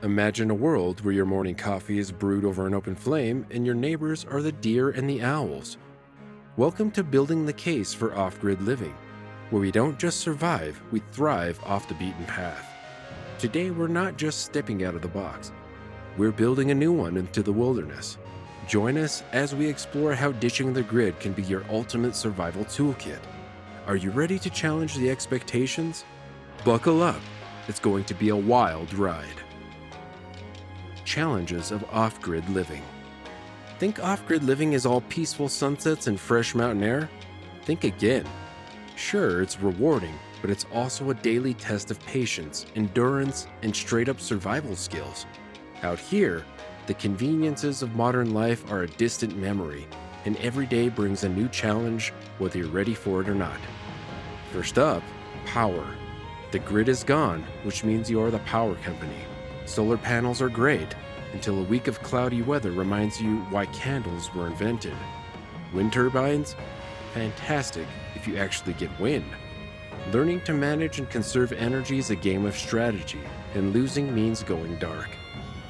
Imagine a world where your morning coffee is brewed over an open flame and your neighbors are the deer and the owls. Welcome to Building the Case for Off-Grid Living, where we don't just survive, we thrive off the beaten path. Today, we're not just stepping out of the box. We're building a new one into the wilderness. Join us as we explore how ditching the grid can be your ultimate survival toolkit. Are you ready to challenge the expectations? Buckle up. It's going to be a wild ride. Challenges of off-grid living. Think off-grid living is all peaceful sunsets and fresh mountain air? Think again. Sure, it's rewarding, but it's also a daily test of patience, endurance, and straight-up survival skills. Out here, the conveniences of modern life are a distant memory, and every day brings a new challenge, whether you're ready for it or not. First up, power. The grid is gone, which means you are the power company. Solar panels are great, until a week of cloudy weather reminds you why candles were invented. Wind turbines? Fantastic if you actually get wind. Learning to manage and conserve energy is a game of strategy, and losing means going dark.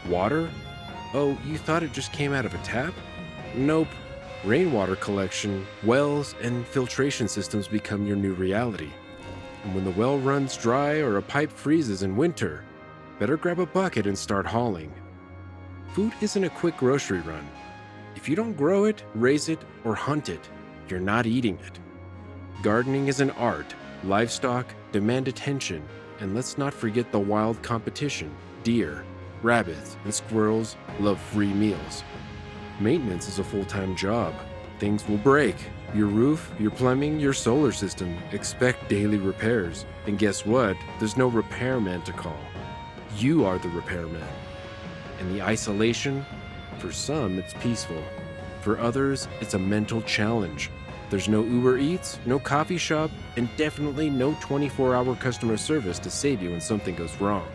Water? Oh, you thought it just came out of a tap? Nope. Rainwater collection, wells, and filtration systems become your new reality. And when the well runs dry or a pipe freezes in winter, better grab a bucket and start hauling. Food isn't a quick grocery run. If you don't grow it, raise it, or hunt it, you're not eating it. Gardening is an art. Livestock demand attention, and let's not forget the wild competition. Deer, rabbits, and squirrels love free meals. Maintenance is a full-time job. Things will break. Your roof, your plumbing, your solar system. Expect daily repairs. And guess what? There's no repairman to call. You are the repairman. And the isolation? For some, it's peaceful. For others, it's a mental challenge. There's no Uber Eats, no coffee shop, and definitely no 24-hour customer service to save you when something goes wrong.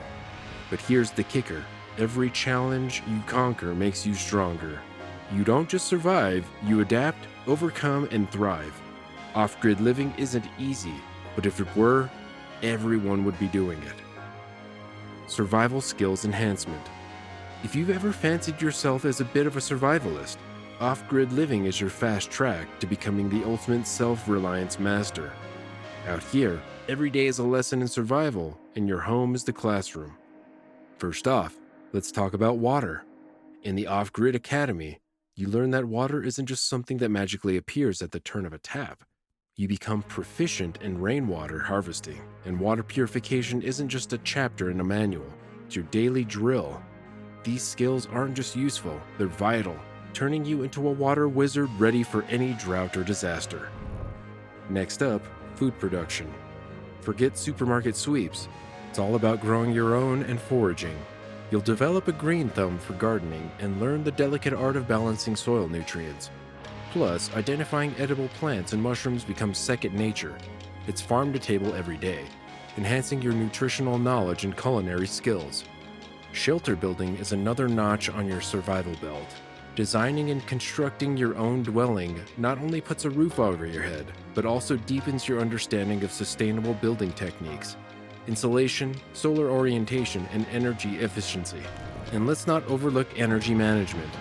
But here's the kicker. Every challenge you conquer makes you stronger. You don't just survive, you adapt, overcome, and thrive. Off-grid living isn't easy, but if it were, everyone would be doing it. Survival skills enhancement. If you've ever fancied yourself as a bit of a survivalist, off-grid living is your fast track to becoming the ultimate self-reliance master. Out here, every day is a lesson in survival, and your home is the classroom. First off, let's talk about water. In the Off-Grid Academy, you learn that water isn't just something that magically appears at the turn of a tap. You become proficient in rainwater harvesting, and water purification isn't just a chapter in a manual, it's your daily drill. These skills aren't just useful, they're vital, turning you into a water wizard ready for any drought or disaster. Next up, food production. Forget supermarket sweeps. It's all about growing your own and foraging. You'll develop a green thumb for gardening and learn the delicate art of balancing soil nutrients. Plus, identifying edible plants and mushrooms becomes second nature. It's farm to table every day, enhancing your nutritional knowledge and culinary skills. Shelter building is another notch on your survival belt. Designing and constructing your own dwelling not only puts a roof over your head, but also deepens your understanding of sustainable building techniques, insulation, solar orientation, and energy efficiency. And let's not overlook energy management.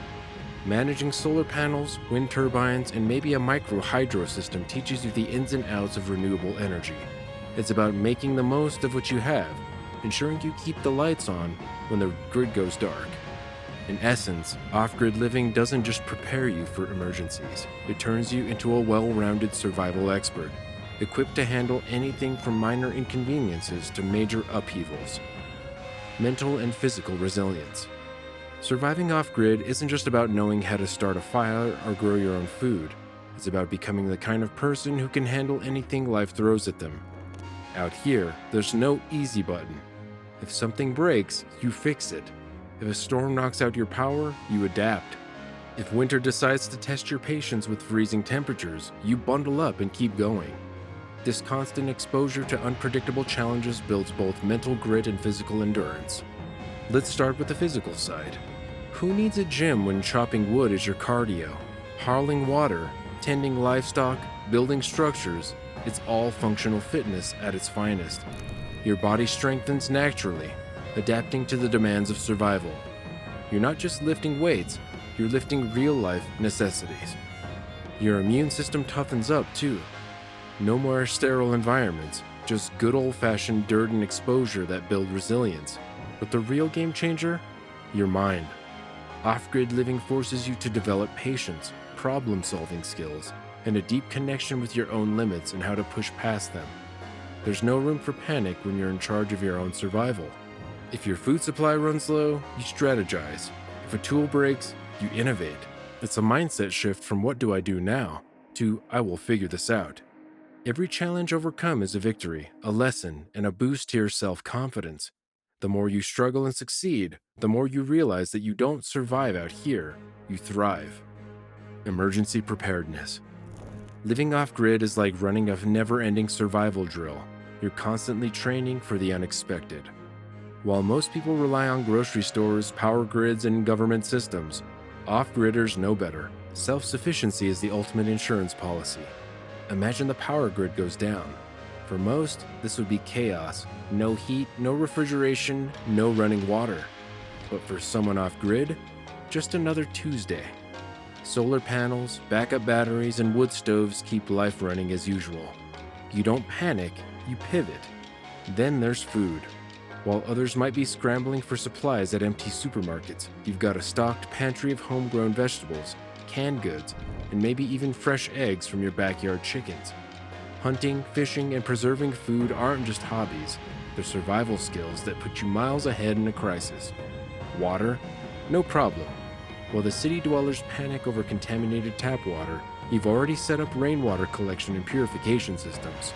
Managing solar panels, wind turbines, and maybe a micro hydro system teaches you the ins and outs of renewable energy. It's about making the most of what you have, ensuring you keep the lights on when the grid goes dark. In essence, off-grid living doesn't just prepare you for emergencies, it turns you into a well-rounded survival expert, equipped to handle anything from minor inconveniences to major upheavals. Mental and physical resilience. Surviving off-grid isn't just about knowing how to start a fire or grow your own food. It's about becoming the kind of person who can handle anything life throws at them. Out here, there's no easy button. If something breaks, you fix it. If a storm knocks out your power, you adapt. If winter decides to test your patience with freezing temperatures, you bundle up and keep going. This constant exposure to unpredictable challenges builds both mental grit and physical endurance. Let's start with the physical side. Who needs a gym when chopping wood is your cardio? Hauling water, tending livestock, building structures, it's all functional fitness at its finest. Your body strengthens naturally. adapting to the demands of survival. You're not just lifting weights, you're lifting real-life necessities. Your immune system toughens up too. No more sterile environments, just good old-fashioned dirt and exposure that build resilience. But the real game changer? Your mind. Off-grid living forces you to develop patience, problem-solving skills, and a deep connection with your own limits and how to push past them. There's no room for panic when you're in charge of your own survival. If your food supply runs low, you strategize. If a tool breaks, you innovate. It's a mindset shift from "what do I do now?" to "I will figure this out." Every challenge overcome is a victory, a lesson, and a boost to your self-confidence. The more you struggle and succeed, the more you realize that you don't survive out here, you thrive. Emergency preparedness. Living off-grid is like running a never-ending survival drill. You're constantly training for the unexpected. While most people rely on grocery stores, power grids, and government systems, off-gridders know better. Self-sufficiency is the ultimate insurance policy. Imagine the power grid goes down. For most, this would be chaos. No heat, no refrigeration, no running water. But for someone off-grid, just another Tuesday. Solar panels, backup batteries, and wood stoves keep life running as usual. You don't panic, you pivot. Then there's food. While others might be scrambling for supplies at empty supermarkets, you've got a stocked pantry of homegrown vegetables, canned goods, and maybe even fresh eggs from your backyard chickens. Hunting, fishing, and preserving food aren't just hobbies, they're survival skills that put you miles ahead in a crisis. Water? No problem. While the city dwellers panic over contaminated tap water, you've already set up rainwater collection and purification systems.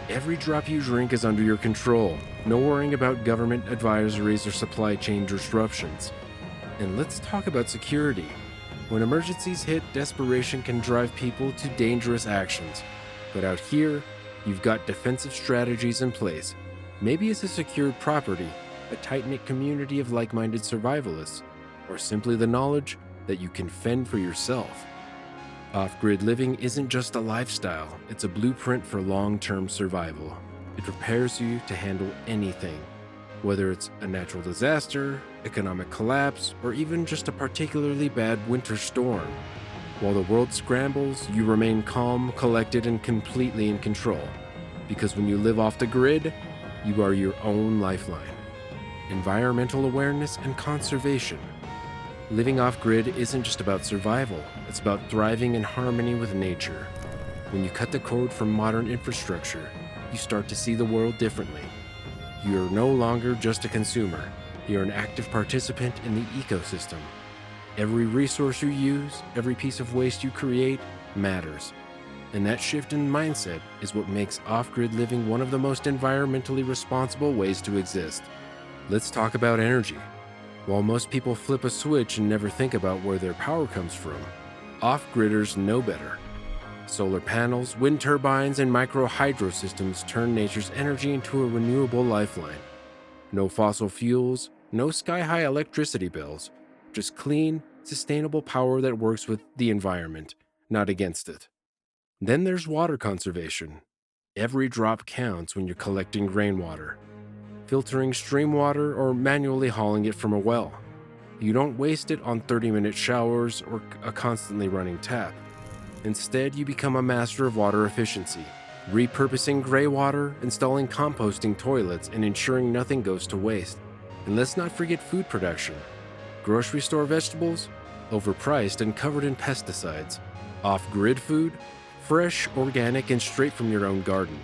Every drop you drink is under your control. No worrying about government advisories or supply chain disruptions. And let's talk about security. When emergencies hit, desperation can drive people to dangerous actions. But out here, you've got defensive strategies in place. Maybe it's a secured property, a tight-knit community of like-minded survivalists, or simply the knowledge that you can fend for yourself. Off-grid living isn't just a lifestyle, it's a blueprint for long-term survival. It prepares you to handle anything, whether it's a natural disaster, economic collapse, or even just a particularly bad winter storm. While the world scrambles, you remain calm, collected, and completely in control. Because when you live off the grid, you are your own lifeline. Environmental awareness and conservation. Living off-grid isn't just about survival, it's about thriving in harmony with nature. When you cut the cord from modern infrastructure, you start to see the world differently. You're no longer just a consumer, you're an active participant in the ecosystem. Every resource you use, every piece of waste you create, matters. And that shift in mindset is what makes off-grid living one of the most environmentally responsible ways to exist. Let's talk about energy. While most people flip a switch and never think about where their power comes from, off-gridders know better. Solar panels, wind turbines, and micro-hydro systems turn nature's energy into a renewable lifeline. No fossil fuels, no sky-high electricity bills, just clean, sustainable power that works with the environment, not against it. Then there's water conservation. Every drop counts when you're collecting rainwater, filtering stream water, or manually hauling it from a well. You don't waste it on 30-minute showers or a constantly running tap. Instead, you become a master of water efficiency, repurposing gray water, installing composting toilets, and ensuring nothing goes to waste. And let's not forget food production. Grocery store vegetables? Overpriced and covered in pesticides. Off-grid food? Fresh, organic, and straight from your own garden.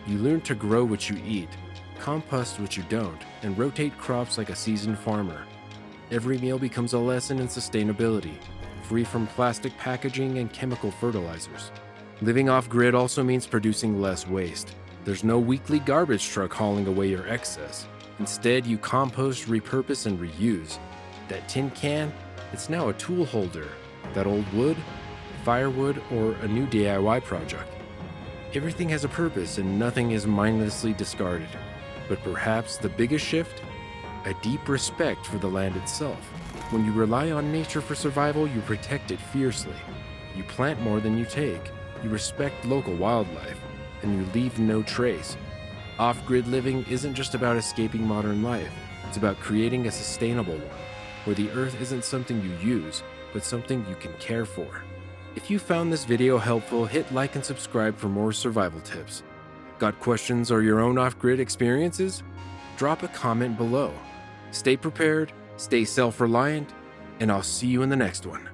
You learn to grow what you eat, compost what you don't, and rotate crops like a seasoned farmer. Every meal becomes a lesson in sustainability, free from plastic packaging and chemical fertilizers. Living off-grid also means producing less waste. There's no weekly garbage truck hauling away your excess. Instead, you compost, repurpose, and reuse. That tin can, it's now a tool holder. That old wood, firewood, or a new DIY project. Everything has a purpose and nothing is mindlessly discarded. But perhaps the biggest shift? A deep respect for the land itself. When you rely on nature for survival, you protect it fiercely. You plant more than you take. You respect local wildlife, and you leave no trace. Off-grid living isn't just about escaping modern life. It's about creating a sustainable one, where the earth isn't something you use, but something you can care for. If you found this video helpful, hit like and subscribe for more survival tips. Got questions or your own off-grid experiences? Drop a comment below. Stay prepared, stay self-reliant, and I'll see you in the next one.